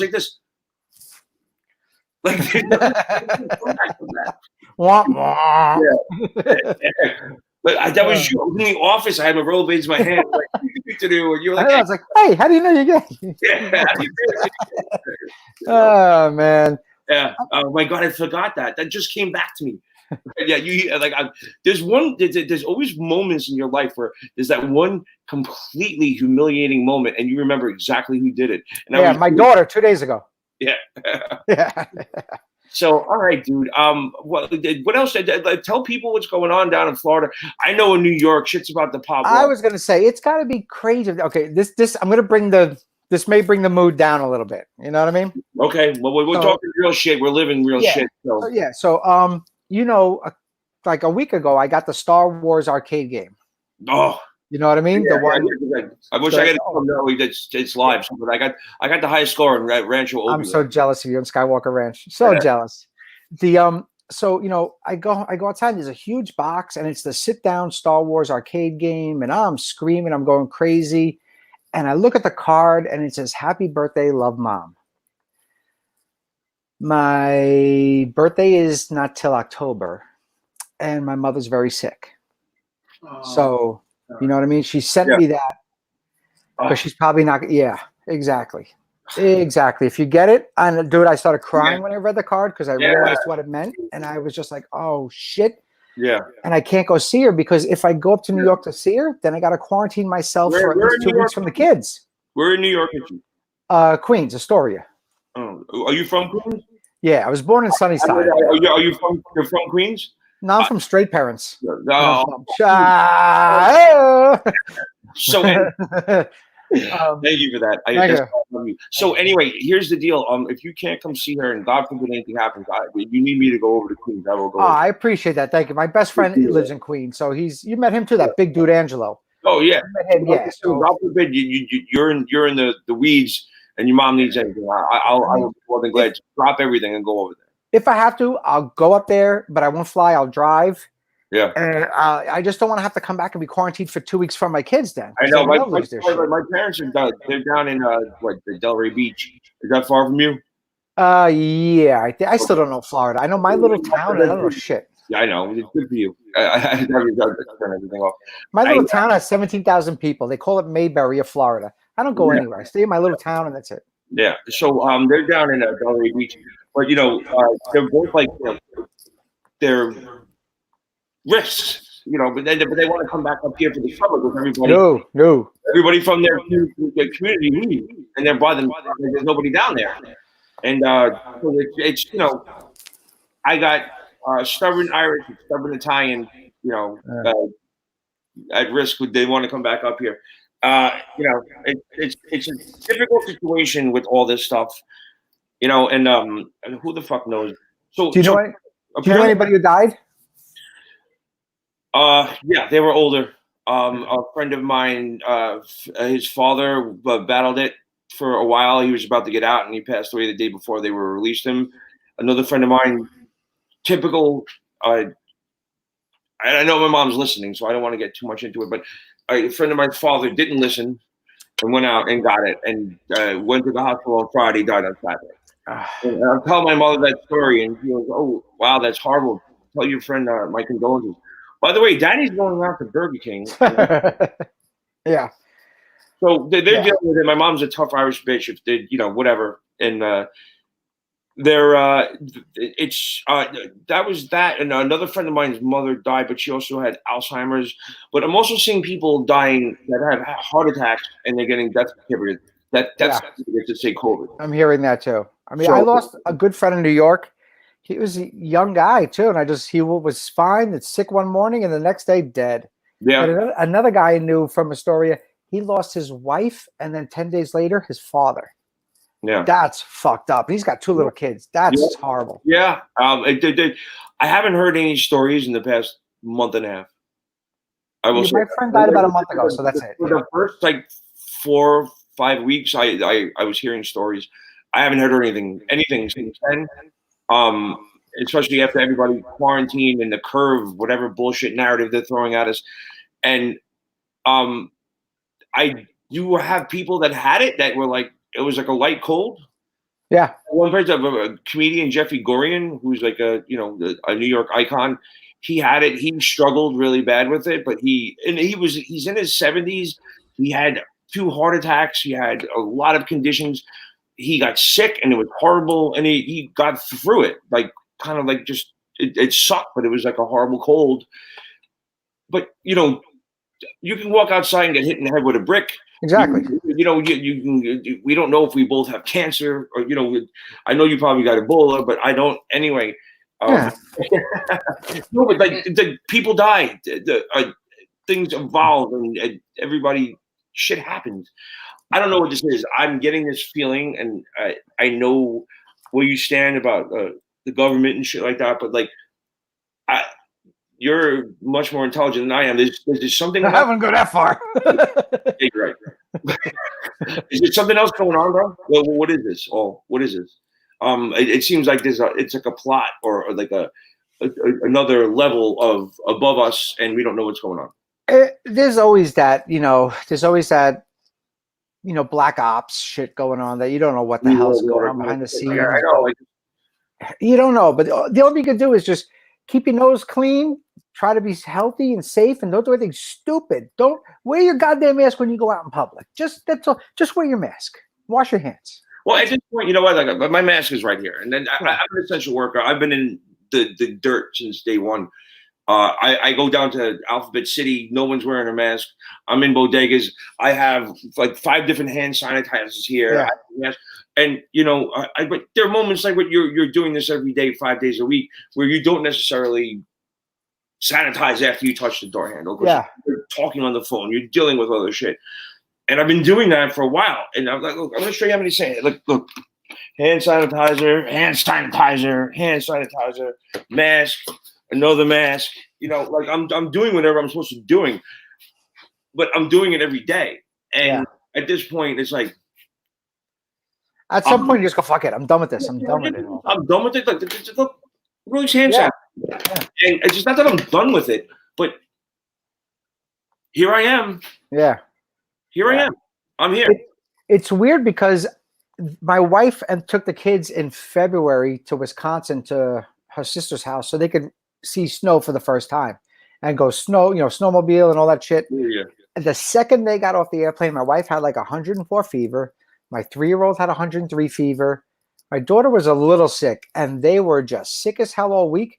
like this. Like, wah. But that was you. I was in the office. I had my rollerblades in my hand. Like, what to do? And you were like, I was like, hey, how do you know you're gay? Oh, man. Yeah. Oh, my God. I forgot that. That just came back to me. Yeah. There's always moments in your life where there's that one completely humiliating moment and you remember exactly who did it. And my daughter 2 days ago. Yeah. Yeah. So, all right, dude. What else? Tell people what's going on down in Florida. I know in New York, shit's about to pop. I was gonna say it's got to be crazy. Okay, this I'm gonna bring this may bring the mood down a little bit. You know what I mean? Okay. Well, we're talking real shit. We're living real shit. So yeah. So like a week ago, I got the Star Wars arcade game. Oh. You know what I mean? Yeah, the one. I wish I could know it's live, but I got the highest score in Rancho Obi. I'm so jealous of you on Skywalker Ranch. So jealous. So I go outside. There's a huge box, and it's the sit down Star Wars arcade game, and I'm screaming, I'm going crazy, and I look at the card, and it says "Happy Birthday, Love, Mom." My birthday is not till October, and my mother's very sick. So. You know what I mean? She sent me that, but she's probably not. Yeah, exactly. If you get it, and dude, I started crying when I read the card because I realized what it meant, and I was just like, "Oh shit!" Yeah. And I can't go see her because if I go up to New York to see her, then I got to quarantine myself for at least 2 weeks from the kids. Where in New York is you? Queens, Astoria. Oh, are you from Queens? Yeah, I was born in Sunnyside. Are you from? You're from Queens? No, I'm from straight parents. No. So thank you for that. Love you. So anyway, here's the deal. If you can't come see her, and God forbid anything happens, you need me to go over to Queens. I will go. I appreciate that. Thank you. My best friend lives in Queens, so you met him too. That big dude, Angelo. Oh yeah. Yeah. So God forbid you're in the weeds, and your mom needs anything. I'll be more than glad to drop everything and go over there. If I have to, I'll go up there, but I won't fly. I'll drive. Yeah. And I just don't want to have to come back and be quarantined for 2 weeks from my kids then. I know. My parents are down. They're down in the Delray Beach. Is that far from you? Yeah. I still don't know Florida. I know my little town. I don't know shit. Yeah, I know. It's good for you. I turn everything off. My little town has 17,000 people. They call it Mayberry of Florida. I don't go anywhere. I stay in my little town, and that's it. Yeah. So they're down in Delray Beach. But they're both like they're risks, but they want to come back up here for the summer with everybody. No. Everybody from their community leaves, and they're by them. There's nobody down there, and so it's I got stubborn Irish, and stubborn Italian, at risk. They want to come back up here. It's a difficult situation with all this stuff. And who the fuck knows? So do you know anybody who died? Yeah, they were older. A friend of mine, his father battled it for a while. He was about to get out, and he passed away the day before they were released him. Another friend of mine, typical. I know my mom's listening, so I don't want to get too much into it. But a friend of mine's father didn't listen and went out and got it, and went to the hospital on Friday. Died on Saturday. And I'll tell my mother that story, and she goes, "Oh, wow, that's horrible. Tell your friend my condolences." By the way, Daddy's going around to Burger King. Yeah. So they're dealing with it. My mom's a tough Irish bitch. If they, whatever, and that was that. And another friend of mine's mother died, but she also had Alzheimer's. But I'm also seeing people dying that have heart attacks, and they're getting death certificates. That's to say COVID. I'm hearing that too. I mean, I lost a good friend in New York. He was a young guy too, and he was fine. It's sick one morning, and the next day dead. Yeah. And another guy I knew from Astoria, he lost his wife, and then 10 days later, his father. Yeah, that's fucked up. He's got 2 little kids. That's horrible. Yeah. I haven't heard any stories in the past month and a half. I will say my friend died about a month ago, so that's it. For the first 4 or 5 weeks, I was hearing stories. I haven't heard anything since then. Especially after everybody quarantined and the curve, whatever bullshit narrative they're throwing at us. And I do have people that had it that were like, it was like a light cold. Yeah. One person, a comedian, Jeffrey Gorian, who's like a New York icon. He had it. He struggled really bad with it, but he's in his 70s. He had 2 heart attacks. He had a lot of conditions. He got sick, and it was horrible, and he got through it, like kind of like just it sucked, but it was like a horrible cold. But you can walk outside and get hit in the head with a brick. Exactly. you know, we don't know if we both have cancer, or, you know, I know you probably got Ebola, but I don't anyway. No, but like the people die, things evolve, and everybody, shit happens. I don't know what this is. I'm getting this feeling, and I know where you stand about the government and shit like that, but like, you're much more intelligent than I am. There's something. I haven't go that far. Yeah, right. Is there something else going on, bro? Well, what is this? Oh, what is this? It seems like it's like a plot or like another level of above us, and we don't know what's going on. There's always that, you know. There's always that, you know, black ops shit going on that you don't know what the hell's going on behind the scenes. Yeah, I know. You don't know, but the only thing you can do is just keep your nose clean. Try to be healthy and safe, and don't do anything stupid. Don't wear your goddamn mask when you go out in public. That's all. Just wear your mask. Wash your hands. Well, at this point, you know what? Like, my mask is right here, and then I'm an essential worker. I've been in the dirt since day one. I go down to Alphabet City. No one's wearing a mask. I'm in bodegas. I have like 5 different hand sanitizers here. Yeah. And you know, but there are moments like what you're doing this every day, 5 days a week, where you don't necessarily sanitize after you touch the door handle. Yeah. You're talking on the phone. You're dealing with other shit. And I've been doing that for a while. And I'm like, look, I'm going to show you how many say it. Look, hand sanitizer, mask, another mask. You know, like I'm doing whatever I'm supposed to be doing, but I'm doing it every day. And at this point, it's like, at some point, you just go, fuck it. I'm done with this. I'm done with it. I'm done with it. Look, release hand sanitizer. Yeah. And it's just not that I'm done with it, but here I am. Yeah. Here I am. I'm here. It's weird because my wife took the kids in February to Wisconsin to her sister's house so they could see snow for the first time and go snowmobile and all that shit. Yeah. And the second they got off the airplane, my wife had like 104 fever. My 3-year-old had 103 fever. My daughter was a little sick, and they were just sick as hell all week.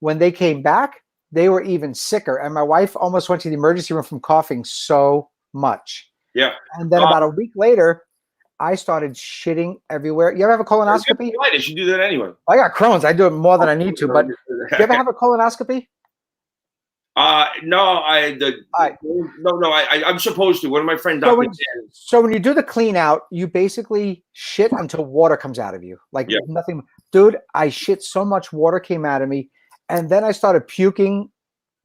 When they came back, they were even sicker. And my wife almost went to the emergency room from coughing so much. Yeah. And then about a week later, I started shitting everywhere. You ever have a colonoscopy? I should do that anyway. I got Crohn's. I do it more than I need to. But do you ever have a colonoscopy? No, I'm supposed to. One of my friends. So when you do the clean out, you basically shit until water comes out of you. Like nothing. Dude, I shit so much water came out of me. And then I started puking.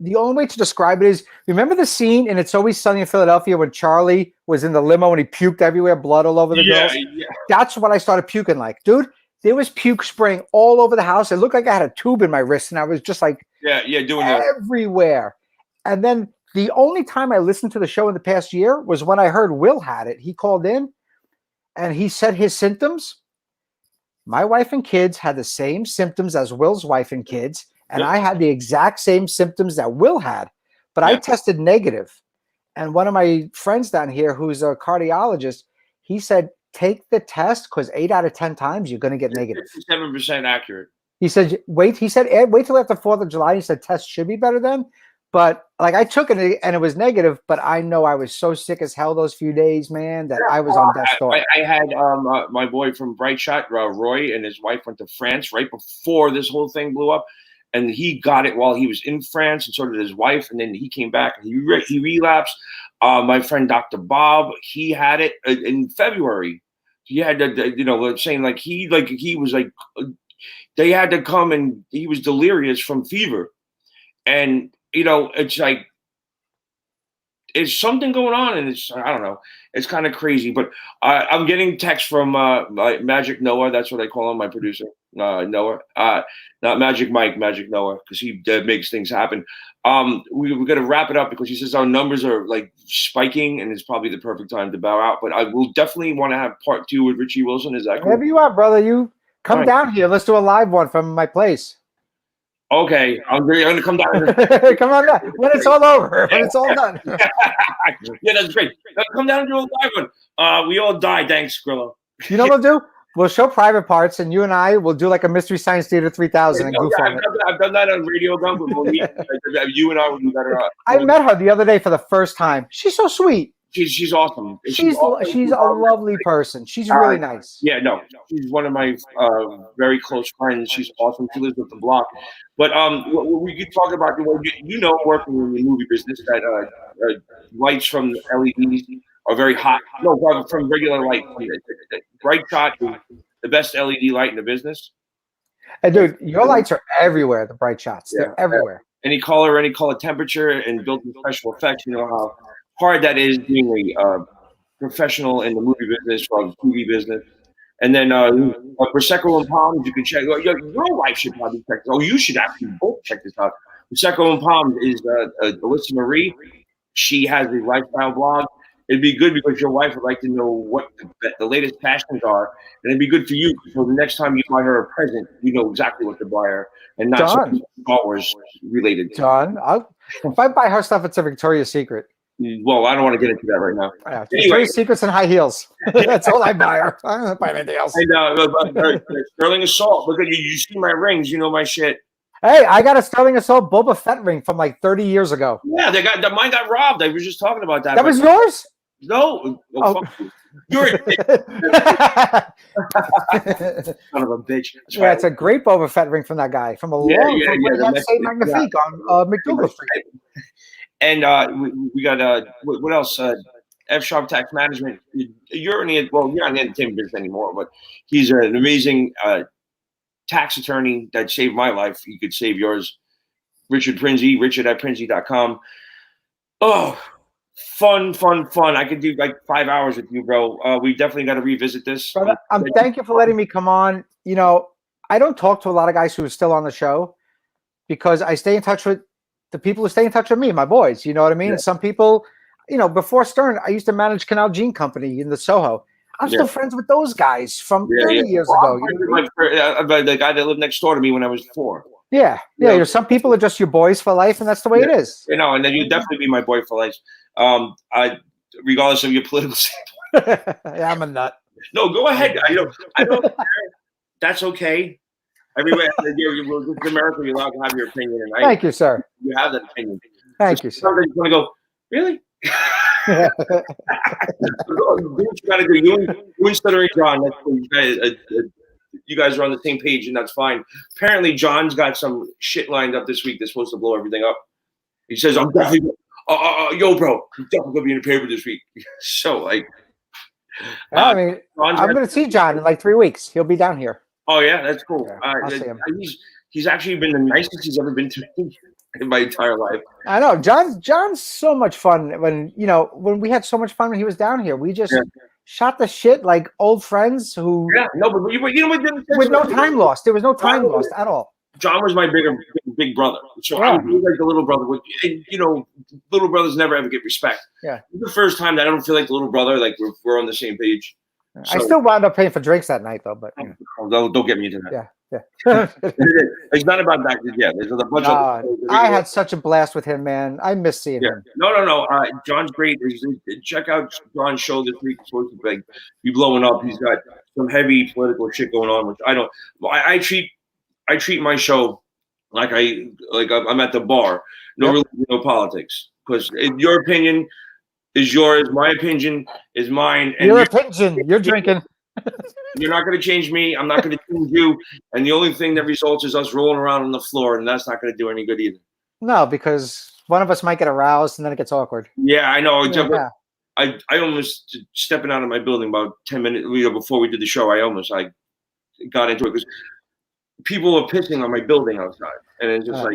The only way to describe it is, remember the scene in It's Always Sunny in Philadelphia when Charlie was in the limo and he puked everywhere, blood all over the girls? Yeah. That's what I started puking like. Dude, there was puke spraying all over the house. It looked like I had a tube in my wrist, and I was just like doing that everywhere. And then the only time I listened to the show in the past year was when I heard Will had it. He called in, and he said his symptoms. My wife and kids had the same symptoms as Will's wife and kids. And I had the exact same symptoms that Will had, but I tested negative. And one of my friends down here, who's a cardiologist, he said, take the test because 8 out of 10 times you're going to get negative. 7% accurate. He said, wait till after 4th of July. He said, test should be better then. But like I took it and it was negative, but I know I was so sick as hell those few days, man, that I was on death's door. I had my boy from Bright Shot, Roy, and his wife went to France right before this whole thing blew up. And he got it while he was in France, and so did his wife. And then he came back and he relapsed. My friend Dr. Bob, he had it in February. He had saying like he was like they had to come, and he was delirious from fever. And it's like it's something going on, and I don't know. It's kind of crazy, but I'm getting texts from Magic Noah. That's what I call him, my producer. Noah, not Magic Mike, Magic Noah, because he makes things happen. We're gonna wrap it up because he says our numbers are like spiking, and it's probably the perfect time to bow out. But I will definitely want to have part 2 with Richie Wilson. Is that cool? Wherever you are, brother, you come down here. Let's do a live one from my place. Okay, I'm gonna come down. Come on down when it's all over. When it's all done. Yeah, that's great. Come down and do a live one. We all die. Thanks, Grillo. You know what we'll do? We'll show private parts, and you and I will do like a Mystery Science Theater 3000 and goof on it. I've done that on Radio Gum, but you and I will do better. I met her the other day for the first time. She's so sweet. She's awesome. She's a lovely person. She's really nice. Yeah, no, she's one of my very close friends. She's awesome. She lives up the block. But we could talk about working in the movie business that lights from LEDs are very hot. No, from regular light. Bright Shot is the best LED light in the business. Hey, dude, your lights are everywhere. The Bright Shots, they're everywhere. Any color, temperature, and built-in special effects. You know how hard that is being a professional in the movie business or the TV business. And then Prosecco Palms, you can check. Your wife should probably check this. Oh, you should actually both check this out. Prosecco Palms is Alyssa Marie. She has a lifestyle blog. It'd be good because your wife would like to know what the latest fashions are, and it'd be good for you. So the next time you buy her a present, you know exactly what to buy her, and not something Star Wars related. John, if I buy her stuff, it's a Victoria's Secret. Well, I don't want to get into that right now. Yeah, anyway. Victoria's Secrets and high heels. That's all I buy her. I don't buy anything else. And Sterling Assault. Look at you. You see my rings. You know my shit. Hey, I got a Sterling Assault Boba Fett ring from like 30 years ago. Yeah, mine got robbed. I was just talking about that. That was yours? No. Fuck you. You're a dick. Son of a bitch. Yeah, it's a great Boba Fett ring from that guy. From a long time. St. Magnifique on McDougal Street. And we got what else? F Sharp Tax Management. You're not in the entertainment business anymore, but he's an amazing tax attorney that saved my life. He could save yours. Richard at Prinsey.com. Oh, fun. I could do like 5 hours with you, bro. We definitely got to revisit this. Brother, thank you for letting me come on. You know, I don't talk to a lot of guys who are still on the show because I stay in touch with the people who stay in touch with me, my boys. You know what I mean? Yeah. And some people, before Stern, I used to manage Canal Jean Company in the Soho. I'm still friends with those guys from 30 years ago. The guy that lived next door to me when I was 4. Yeah. Some people are just your boys for life, and that's the way it is. And then you'd definitely be my boy for life. Regardless of your political standpoint. Yeah, I'm a nut. No, go ahead. I don't care. That's okay. Everywhere in America, you're allowed to have your opinion. And Thank you, sir. You have that opinion. Thank you, sir. You want to go, really? Do what you got to do. You and Stuttering John, that's cool. You guys are on the same page, and that's fine. Apparently, John's got some shit lined up this week that's supposed to blow everything up. He says, I'm definitely, yo, bro, I'm definitely going to be in the paper this week. So, like. I'm going to see John in like 3 weeks. He'll be down here. Oh, yeah, that's cool. Yeah, I'll see him. He's actually been the nicest he's ever been to me in my entire life. I know. John's so much fun when we had so much fun when he was down here. We just shot the shit like old friends who. Yeah, no, but with no time lost. There was no time lost at all. John was my big brother. So I was like the little brother. Little brothers never ever get respect. Yeah. It's the first time that I don't feel like the little brother, like we're on the same page. So, I still wound up paying for drinks that night, though. But don't get me into that. Yeah. It's not about that. Yeah, there's a bunch of. I had such a blast with him, man. I miss seeing him. No. John's great. Check out John's show this week. It's supposed to be blowing up. He's got some heavy political shit going on, which I don't. I treat my show like I'm at the bar. No politics, because your opinion is yours. My opinion is mine. And your opinion. You're drinking. You're not going to change me. I'm not going to change you. And the only thing that results is us rolling around on the floor, and that's not going to do any good either. No, because one of us might get aroused, and then it gets awkward. Yeah, I know. Yeah. I almost stepping out of my building about 10 minutes before we did the show. I got into it because people were pissing on my building outside, and it's just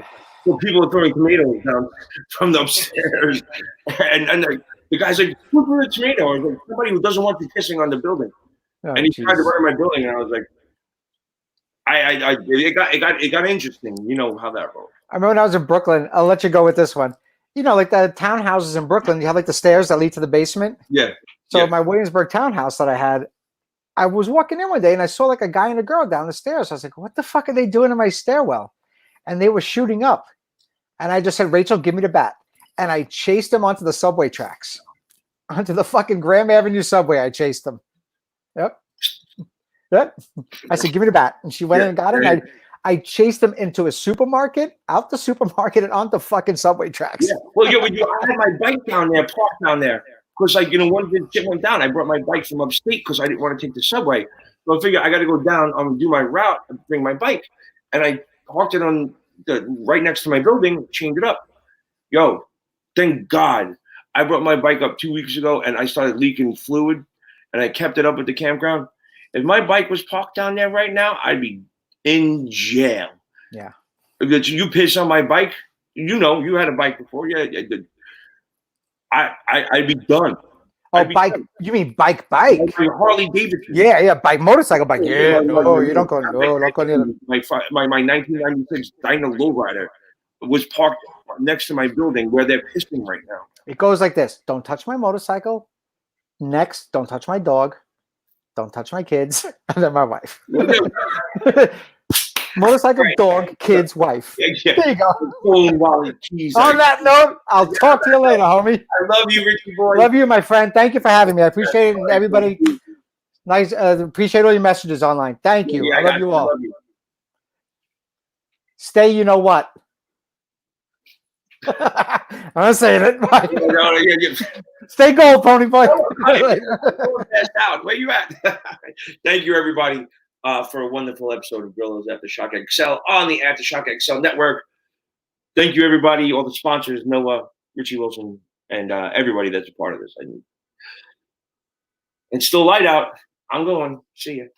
people are throwing tomatoes down from the upstairs, and the guy's like, "Who threw a tomato?" I was like, "Somebody who doesn't want you pissing on the building." Oh, and he tried to burn my building, and I was like, it got interesting. You know how that rolls. I remember when I was in Brooklyn. I'll let you go with this one. Like the townhouses in Brooklyn, you have like the stairs that lead to the basement. Yeah. So my Williamsburg townhouse that I had, I was walking in one day and I saw like a guy and a girl down the stairs. I was like, what the fuck are they doing in my stairwell? And they were shooting up. And I just said, Rachel, give me the bat. And I chased them onto the subway tracks. Onto the fucking Graham Avenue subway. I chased them. Yep. I said, give me the bat. And she went in and got it. And I chased them into a supermarket, out the supermarket, and onto fucking subway tracks. Yeah. Well, I had my bike down there, parked down there. because like one shit went down. I brought my bike from upstate because I didn't want to take the subway. So I figured I got to go down. I'm gonna do my route and bring my bike, and I parked it on right next to my building, chained it up. Yo, thank God I brought my bike up 2 weeks ago, and I started leaking fluid, and I kept it up at the campground. If my bike was parked down there right now, I'd be in jail. Yeah. If you piss on my bike, you had a bike before. Yeah, I'd be done. Oh, bike. Done. You mean bike? Harley Davidson. Yeah, bike, motorcycle bike. Yeah, no, you don't go. No, don't go near them. My 1996 Dyna Lowrider was parked next to my building where they're pissing right now. It goes like this: don't touch my motorcycle. Next, don't touch my dog. Don't touch my kids, and then my wife. Motorcycle, right. Dog, kids, wife. Yeah. There you go. On that note, I'll talk to you later, homie. I love you, Richie boy. Love you, my friend. Thank you for having me. I appreciate it. Everybody, nice. Appreciate all your messages online. Thank you. Yeah, I love you all. Love you. Stay. You know what? I'm not saying it. Stay gold, pony boy. Where you at? Thank you, everybody, for a wonderful episode of Grillo's Aftershock XL on the Aftershock XL network. Thank you, everybody, all the sponsors, Noah, Richie Wilson, and everybody that's a part of this. It's still light out. I'm going. See you.